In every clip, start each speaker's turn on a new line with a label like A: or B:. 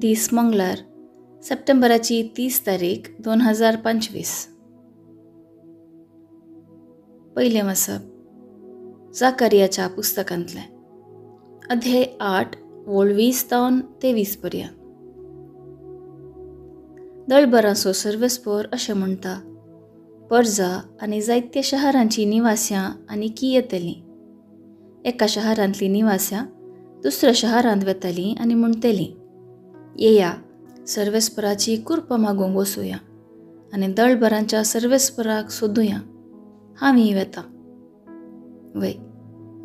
A: दीस मंगळार सप्टेंबराची 30 तारीख 2025. पहिले वचप जाकरियाच्या पुस्तकांतले अध्याय 8 वोळ 20-23 पर्यंत. दळबराचो सर्वेस्पोर अशें म्हणटा, पर्जा आनी जायत्या शहरांची निवास्यां आनी की येतलीं. एका शहरांतलीं निवास्यां दुसऱ्या शहरांत वेतलीं आनी म्हणटलीं, येया सर्वेस्पराची कुर्पा मागूंक वचुया आनी दळबरांच्या सर्वेस्पराक सोदुया. हांव वेता. वय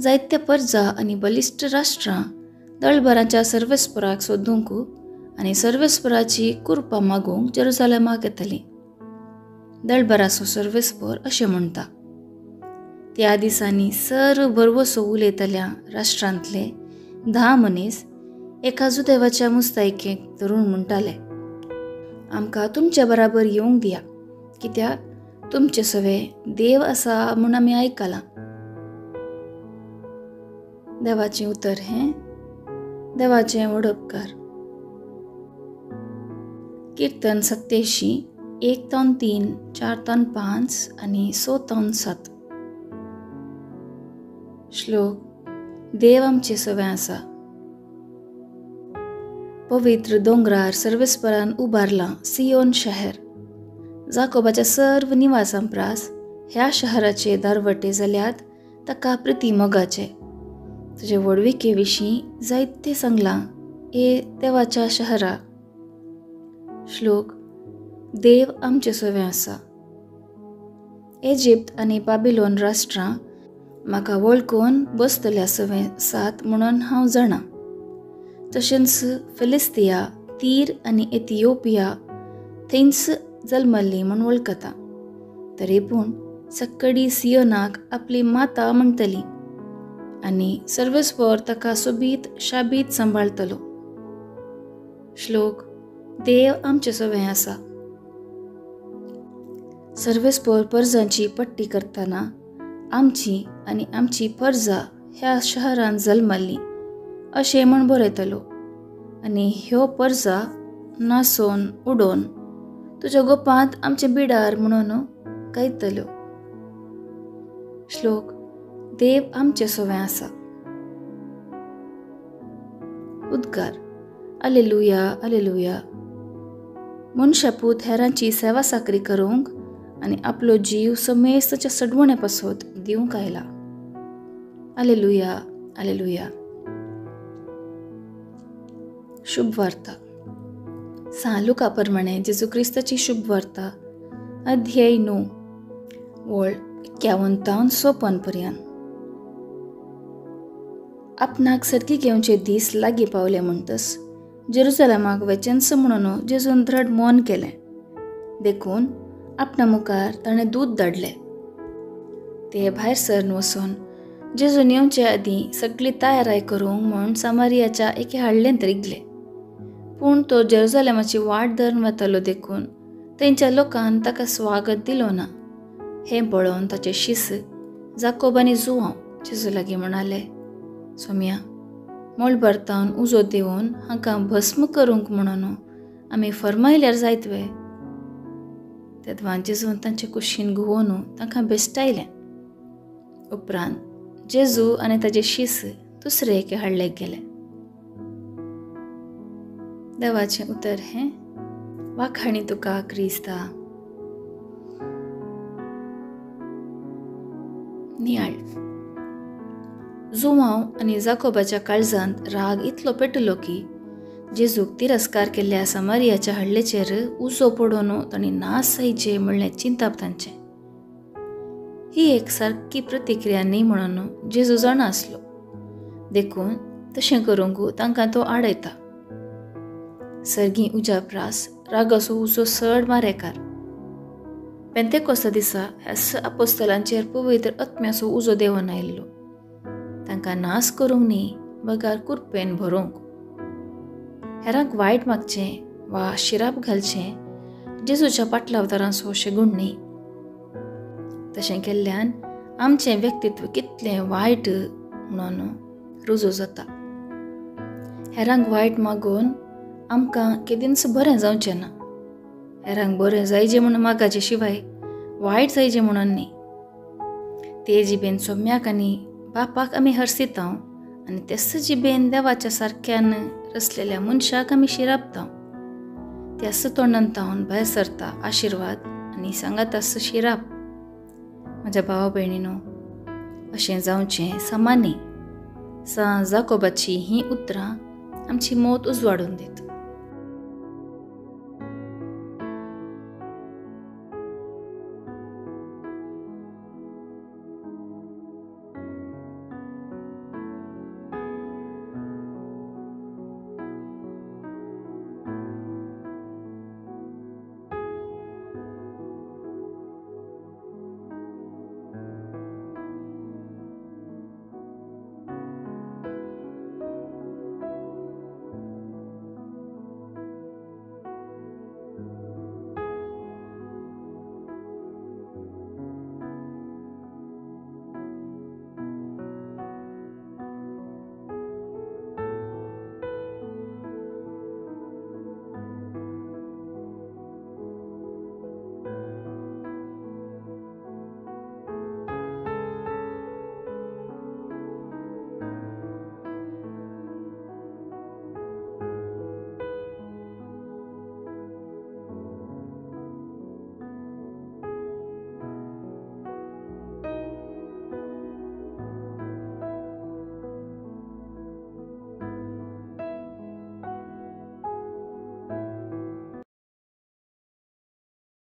A: जायत्या पर्जा आनी बलिश्ट राष्ट्रां दळबरांच्या सर्वेस्पराक सोदूंक आनी सर्वेस्पराची कुर्पा मागूंक जेरुसालेमाक येतलीं. दळबराचो सर्वेस्पर अशें म्हणटा, त्या दिसांनी सर्व बरवसो उलयतल्या राष्ट्रांतले 10 मनीस एका देवाच्या मुस्तायकेक धरून म्हणटाले, आमकां तुमच्या बराबर येवंक दिया, कित्याक तुमचे सवे देव आसा म्हूण आमी आयकलां. देवाचें उतर हें देवाचें व्हड उपकार. कीर्तन 87, 1-3, 4-5 आनी 6-7. श्लोक. देव आमचे सवे आसा. पवित्र दोंगरार सर्वेस्परान उबारलां सियोन शहर. जाकोबाच्या सर्व निवासां प्रास ह्या शहराचे दारवटे जाल्यात ताका प्रिती मोगाचे. तुजे व्हडविके विशीं जायते सांगलां ए देवाच्या शहरा. श्लोक. देव आमचे सवे आसा. इजिप्त आनी बाबिलोन राष्ट्रां म्हाका वळखून बसतल्या सवे आसात म्हणून हांव जाणां. तशेंच फिलिस्तिया, तीर आनी इथिओपिया थंयच जल्मल्लीं म्हूण वळखता. तरी पूण सक्कडी सियोनाक आपली माता म्हणटली आनी सर्वेस्पर ताका सोबीत शाबीत सांबाळतलो. श्लोक. देव आमचे सवे आसा. सर्वेस्पर पर्जांची पट्टी करतना आमची आनी आमची पर्जा ह्या शहरांत जल्मल्लीं अशें म्हूण बरयतलो आनी ह्यो पर्जा नासोन उडोवन तुज्या गोपांत आमचे बिडार म्हणून गायतल्यो. श्लोक. देव आमचे सवे आसा. उद्गार. Alleluia alleluia. मनशापूत हेरांची सेवा साकरी करूंक आनी आपलो जीव समेस्तच्या सडवणे पासत दिवंक आयला. Alleluia alleluia. शुभ वार्ता. लुका प्रमाणे जेजू क्रिस्ताची शुभ वार्ता अध्याय 9 वोळ 51-56 पर्यंत. आपणाक सर्गी घेवचे दीस लागीं पावले म्हणटस जेरुसालेमाक वचनस म्हणून जेजून दृढ मौन केलें. देखून आपणा मुखार ताणें दूत धाडलें. ते भायर सरून वचून जेजून येवचे आदीं सगळी तयाराय करूंक म्हूण सामारियाच्या एके हाडलेंत रिगले. पूण तो जेरुसालेमाची वाट धरून वतालो देखून थंयच्या लोकांन ताका स्वागत दिलो ना. हें पळोवन ताचे शिस जाकोब आनी जुआंव जेजू लागीं म्हणाले, सोम्या, मोळ भरतावन उजो दिवन हांकां भस्म करूंक म्हणून आमी फर्मायल्यार जायतवे. तेदवान जेजून तांचे कुशीन घुंवोन तांकां बेश्टायलें. उपरांत जेजू आनी ताचे शिस दुसरे एके हाडलेक गेले. देवाचें उतर हें वाखाणी तुका क्रिस्ता. नियाळ. जुआंव आनी जाकोबाच्या काळजांत राग इतलो पेटलो की जेजूक तिरस्कार केल्ल्या सामारियाच्या हडलेचेर उजो पडोवन तांणी नास जायचे म्हणलें चिंताप तांचें. ही एक सारकी प्रतिक्रिया न्ही म्हणून जेजू जाणा आसलो. देखून तशें करूंक तांकां तो आडयता. सर्गी उजाप्रास रागाचो उजो चड मारेकार. पेंतेकोस्ता दिसा ह्या आपोस्तलांचेर पवित्र आत्म्याचो उजो देंवन आयिल्लो. तांकां नास करूंक न्ही, बगार कुरपेन भरूंक. हेरांक वायट मागचें वा शिराप घालचें जेजूच्या पाटलावतारांचो शेगूण न्ही. तशें केल्ल्यान आमचें व्यक्तित्व कितलें वायट म्हणून रुजू जाता. हेरांक वायट मागून आमकां केदींच बरें जावचें ना. हेरांक बरें जायचें म्हणून मागाचे शिवाय वायट जायचें म्हणून न्ही. ते जिबेन सोम्याक आनी बापाक आमी हरसितांव आनी तेच जिबेन देवाच्या सारक्यान रचलेल्या मनशाक आमी शिरापतांव. त्याच तोंडांतावन भायर सरता आशिर्वाद आनी सांगातास शिराप. म्हज्या भावा भयणीनो, अशें जावचें सामान्य. जाकोबाची हीं उतरां आमची मोत उजवाडून दित.